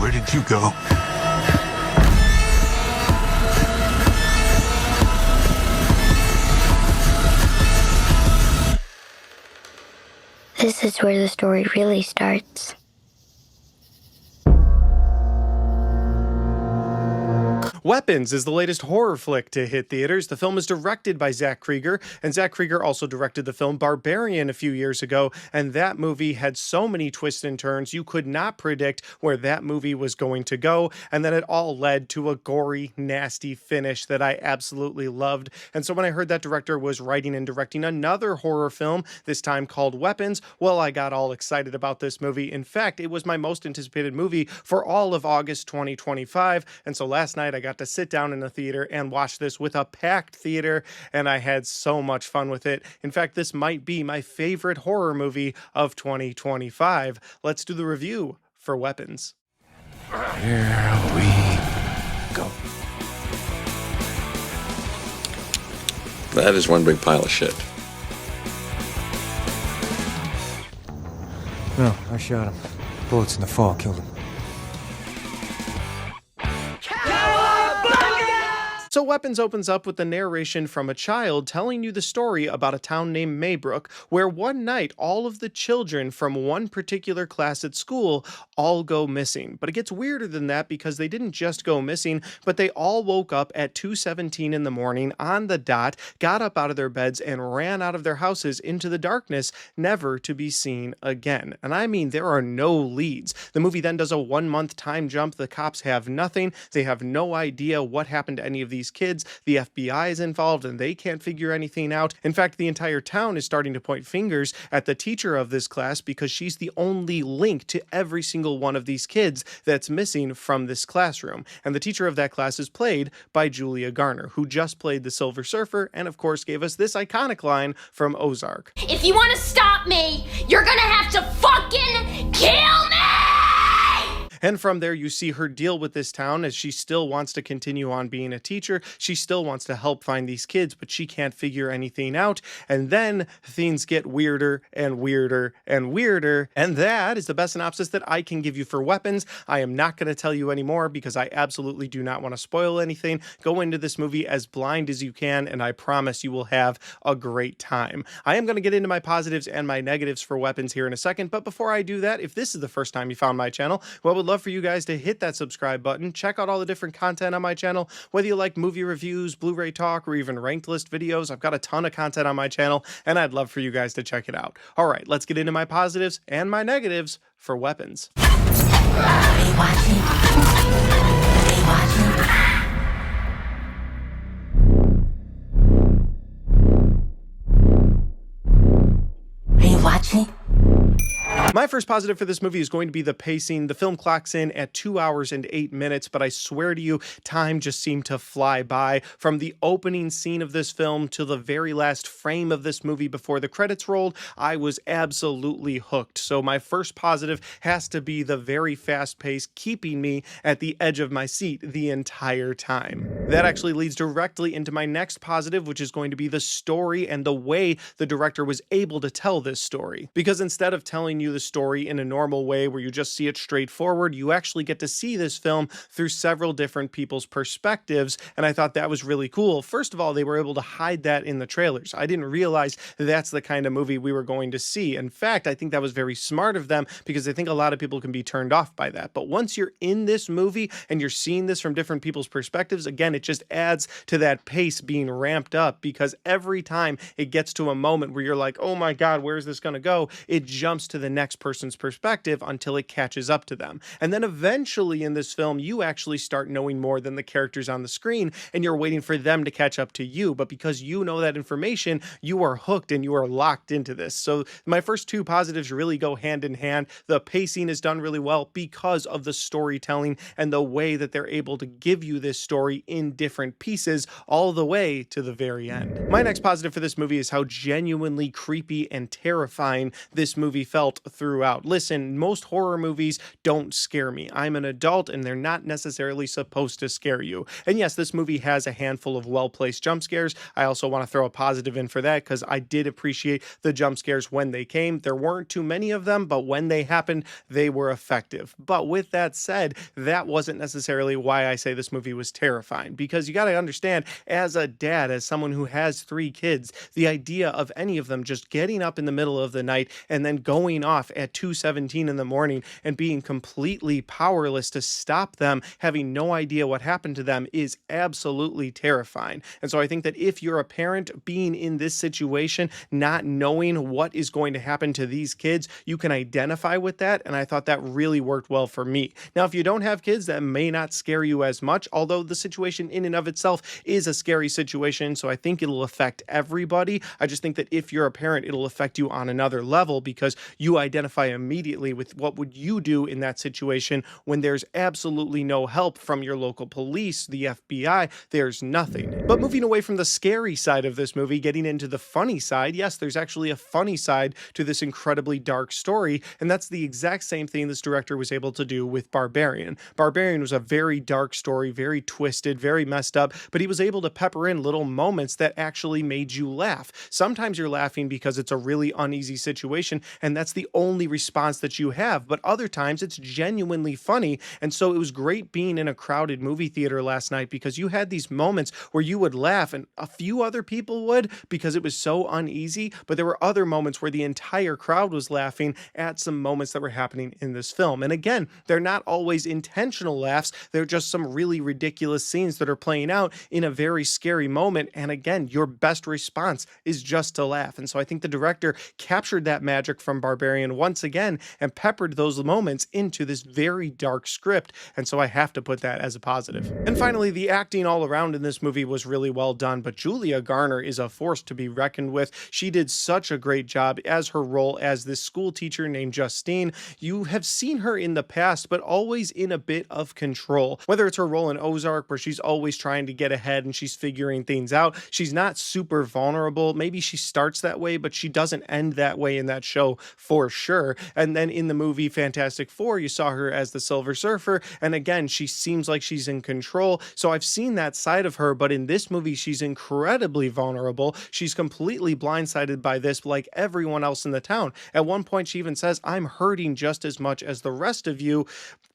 Where did you go? This is where the story really starts. Weapons is the latest horror flick to hit theaters. The film is directed by Zach Krieger, and Zach Krieger also directed the film Barbarian a few years ago, and that movie had so many twists and turns you could not predict where that movie was going to go, and then it all led to a gory, nasty finish that I absolutely loved. And so when I heard that director was writing and directing another horror film, this time called Weapons, well, I got all excited about this movie. In fact, it was my most anticipated movie for all of August 2025, and so last night I got to sit down in the theater and watch this with a packed theater, and I had so much fun with it. In fact, this might be my favorite horror movie of 2025. Let's do the review for Weapons. Here we go. That is one big pile of shit. No, I shot him. Bullets in the fall killed him. So Weapons opens up with the narration from a child telling you the story about a town named Maybrook, where one night all of the children from one particular class at school all go missing. But it gets weirder than that because they didn't just go missing, but they all woke up at 2:17 in the morning on the dot, got up out of their beds and ran out of their houses into the darkness, never to be seen again. And I mean, there are no leads. The movie then does a 1-month time jump. The cops have nothing. They have no idea what happened to any of these kids. The FBI is involved and they can't figure anything out. In fact, the entire town is starting to point fingers at the teacher of this class because she's the only link to every single one of these kids that's missing from this classroom. And the teacher of that class is played by Julia Garner, who just played the Silver Surfer and of course gave us this iconic line from Ozark. If you want to stop me, you're gonna have to fucking kill me! And from there, you see her deal with this town as she still wants to continue on being a teacher. She still wants to help find these kids, but she can't figure anything out. And then things get weirder and weirder and weirder. And that is the best synopsis that I can give you for Weapons. I am not going to tell you anymore because I absolutely do not want to spoil anything. Go into this movie as blind as you can, and I promise you will have a great time. I am going to get into my positives and my negatives for Weapons here in a second, but before I do that, if this is the first time you found my channel, well, I would love for you guys to hit that subscribe button. Check out all the different content on my channel, whether you like movie reviews, Blu-ray talk, or even ranked list videos. I've got a ton of content on my channel, and I'd love for you guys to check it out. All right, let's get into my positives and my negatives for Weapons. Are you watching? Are you watching? Are you watching? My first positive for this movie is going to be the pacing. The film clocks in at 2 hours and 8 minutes, but I swear to you, time just seemed to fly by. From the opening scene of this film to the very last frame of this movie before the credits rolled, I was absolutely hooked. So my first positive has to be the very fast pace, keeping me at the edge of my seat the entire time. That actually leads directly into my next positive, which is going to be the story and the way the director was able to tell this story. Because instead of telling you the story in a normal way where you just see it straightforward, you actually get to see this film through several different people's perspectives, and I thought that was really cool. First of all, they were able to hide that in the trailers. I didn't realize that's the kind of movie we were going to see. In fact, I think that was very smart of them because I think a lot of people can be turned off by that. But once you're in this movie and you're seeing this from different people's perspectives, again, it just adds to that pace being ramped up because every time it gets to a moment where you're like, oh my God, where's this going to go? It jumps to the next person's perspective until it catches up to them. And then eventually in this film, you actually start knowing more than the characters on the screen, and you're waiting for them to catch up to you. But because you know that information, you are hooked and you are locked into this. So my first two positives really go hand in hand. The pacing is done really well because of the storytelling and the way that they're able to give you this story in in different pieces all the way to the very end. My next positive for this movie is how genuinely creepy and terrifying this movie felt throughout. Listen, most horror movies don't scare me. I'm an adult and they're not necessarily supposed to scare you. And yes, this movie has a handful of well-placed jump scares. I also want to throw a positive in for that because I did appreciate the jump scares when they came. There weren't too many of them, but when they happened, they were effective. But with that said, that wasn't necessarily why I say this movie was terrifying, because you got to understand, as a dad, as someone who has 3 kids, the idea of any of them just getting up in the middle of the night and then going off at 2:17 in the morning and being completely powerless to stop them, having no idea what happened to them, is absolutely terrifying. And so I think that if you're a parent being in this situation, not knowing what is going to happen to these kids, you can identify with that, and I thought that really worked well for me. Now, if you don't have kids, that may not scare you as much, although the situation in and of itself is a scary situation, so I think it'll affect everybody. I just think that if you're a parent, it'll affect you on another level because you identify immediately with what would you do in that situation when there's absolutely no help from your local police, the FBI, there's nothing. But moving away from the scary side of this movie, getting into the funny side, yes, there's actually a funny side to this incredibly dark story, and that's the exact same thing this director was able to do with Barbarian. Barbarian was a very dark story, very twisted, very messed up, but he was able to pepper in little moments that actually made you laugh. Sometimes you're laughing because it's a really uneasy situation, and that's the only response that you have, but other times it's genuinely funny. And so it was great being in a crowded movie theater last night because you had these moments where you would laugh and a few other people would because it was so uneasy, but there were other moments where the entire crowd was laughing at some moments that were happening in this film. And again, they're not always intentional laughs, they're just some really ridiculous scenes that are playing out in a very scary moment, and again, your best response is just to laugh. And so I think the director captured that magic from Barbarian once again and peppered those moments into this very dark script, and so I have to put that as a positive. And finally, the acting all around in this movie was really well done, but Julia Garner is a force to be reckoned with. She did such a great job as her role as this school teacher named Justine. You have seen her in the past, but always in a bit of control. Whether it's her role in Ozark, where she's always trying to get ahead and she's figuring things out, she's not super vulnerable. Maybe she starts that way, but she doesn't end that way in that show for sure. And then in the movie Fantastic Four, you saw her as the Silver Surfer, and again, she seems like she's in control. So I've seen that side of her, but in this movie, she's incredibly vulnerable. She's completely blindsided by this, like everyone else in the town. At one point, she even says, "I'm hurting just as much as the rest of you."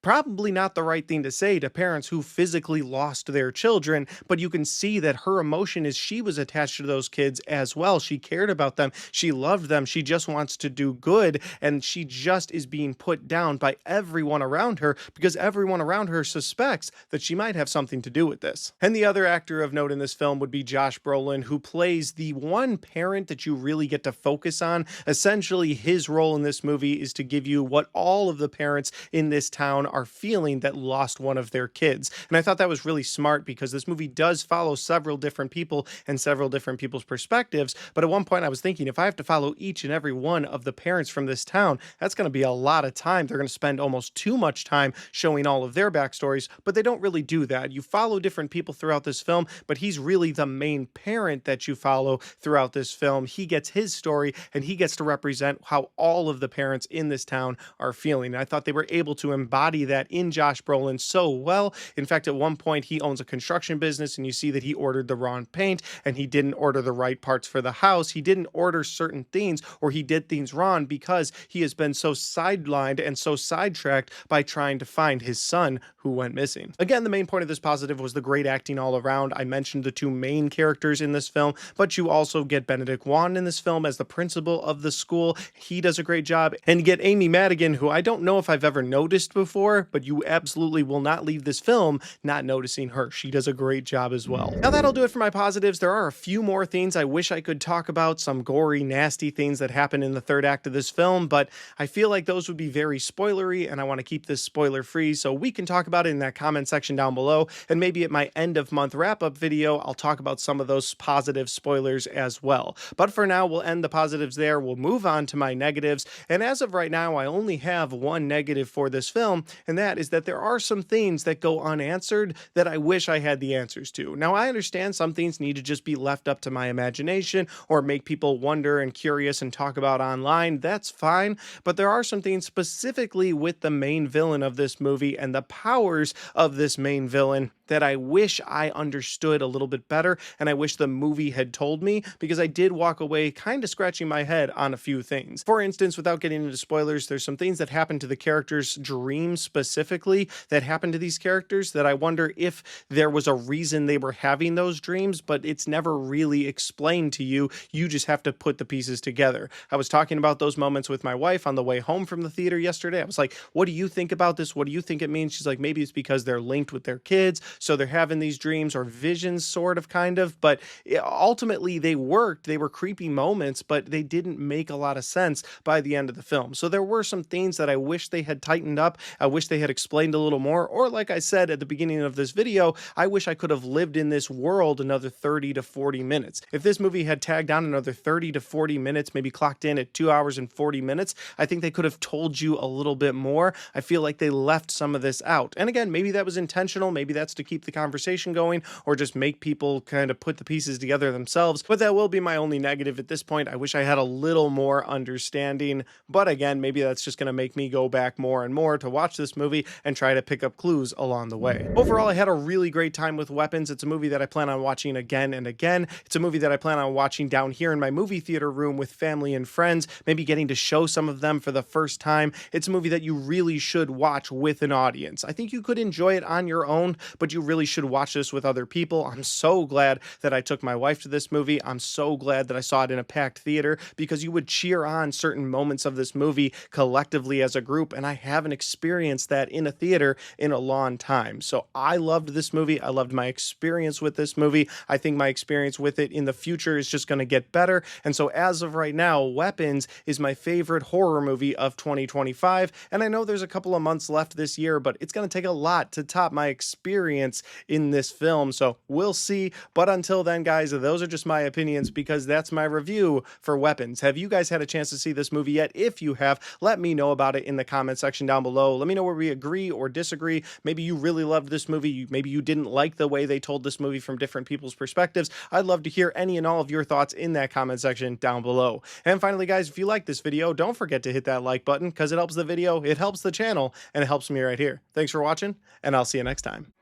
Probably not the right thing to say to parents who physically lost their children, but you can see that her emotion is she was attached to those kids as well. She cared about them. She loved them. She just wants to do good, and she just is being put down by everyone around her because everyone around her suspects that she might have something to do with this. And the other actor of note in this film would be Josh Brolin, who plays the one parent that you really get to focus on. Essentially, his role in this movie is to give you what all of the parents in this town are feeling that lost one of their kids. And I thought that was really smart because this movie does follow several different people and several different people's perspectives. But at one point I was thinking, if I have to follow each and every one of the parents from this town, that's going to be a lot of time. They're going to spend almost too much time showing all of their backstories, but they don't really do that. You follow different people throughout this film, but he's really the main parent that you follow throughout this film. He gets his story and he gets to represent how all of the parents in this town are feeling. And I thought they were able to embody that in Josh Brolin so well. In fact, at one point he owns a construction business and you see that he ordered the wrong paint and he didn't order the right parts for the house. He didn't order certain things, or he did things wrong because he has been so sidelined and so sidetracked by trying to find his son who went missing. Again, the main point of this positive was the great acting all around. I mentioned the 2 main characters in this film, but you also get Benedict Wong in this film as the principal of the school. He does a great job. And you get Amy Madigan, who I don't know if I've ever noticed before, but you absolutely will not leave this film not noticing her. She does a great job as well. Now that'll do it for my positives. There are a few more things I wish I could talk about, some gory, nasty things that happen in the third act of this film, but I feel like those would be very spoilery and I want to keep this spoiler free, so we can talk about it in that comment section down below, and maybe at my end of month wrap up video, I'll talk about some of those positive spoilers as well. But for now, we'll end the positives there. We'll move on to my negatives, and as of right now, I only have one negative for this film, and that is that there are some things that go unanswered that I wish I had the answers to. Now, I understand some things need to just be left up to my imagination or make people wonder and curious and talk about online. That's fine, but there are some things specifically with the main villain of this movie and the powers of this main villain that I wish I understood a little bit better, and I wish the movie had told me, because I did walk away kind of scratching my head on a few things. For instance, without getting into spoilers, there's some things that happen to the characters' dreams specifically that happen to these characters that I wonder if there was a reason they were having those dreams, but it's never really explained to you. You just have to put the pieces together. I was talking about those moments with my wife on the way home from the theater yesterday. I was like, what do you think about this? What do you think it means? She's like, maybe it's because they're linked with their kids, so they're having these dreams or visions, sort of, kind of, but ultimately they worked. They were creepy moments, but they didn't make a lot of sense by the end of the film. So there were some things that I wish they had tightened up. I wish they had explained a little more, or like I said at the beginning of this video, I wish I could have lived in this world another 30 to 40 minutes. If this movie had tagged on another 30 to 40 minutes, maybe clocked in at 2 hours and 40 minutes, I think they could have told you a little bit more. I feel like they left some of this out. And again, maybe that was intentional. Maybe that's to keep the conversation going or just make people kind of put the pieces together themselves. But that will be my only negative at this point. I wish I had a little more understanding. But again, maybe that's just going to make me go back more and more to watch this movie and try to pick up clues along the way. Overall, I had a really great time with Weapons. It's a movie that I plan on watching again and again. It's a movie that I plan on watching down here in my movie theater room with family and friends, maybe getting to show some of them for the first time. It's a movie that you really should watch with an audience. I think you could enjoy it on your own, but you really should watch this with other people. I'm so glad that I took my wife to this movie. I'm so glad that I saw it in a packed theater, because you would cheer on certain moments of this movie collectively as a group, and I haven't experienced that in a theater in a long time. So I loved this movie. I loved my experience with this movie. I think my experience with it in the future is just going to get better. And so as of right now, Weapons is my favorite horror movie of 2025. And I know there's a couple of months left this year, but it's going to take a lot to top my experience in this film. So we'll see. But until then, guys, those are just my opinions, because that's my review for Weapons. Have you guys had a chance to see this movie yet? If you have, let me know about it in the comment section down below. Let me know where we agree or disagree. Maybe you really loved this movie. Maybe you didn't like the way they told this movie from different people's perspectives. I'd love to hear any and all of your thoughts in that comment section down below. And finally, guys, if you like this video, don't forget to hit that like button, because it helps the video, it helps the channel, and it helps me right here. Thanks for watching, and I'll see you next time.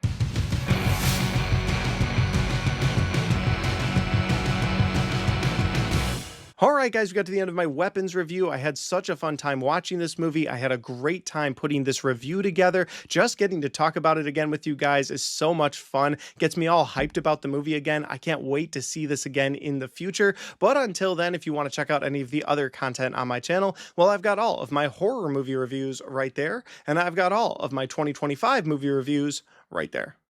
Alright guys, we got to the end of my Weapons review. I had such a fun time watching this movie. I had a great time putting this review together. Just getting to talk about it again with you guys is so much fun. Gets me all hyped about the movie again. I can't wait to see this again in the future. But until then, if you want to check out any of the other content on my channel, well, I've got all of my horror movie reviews right there, and I've got all of my 2025 movie reviews right there.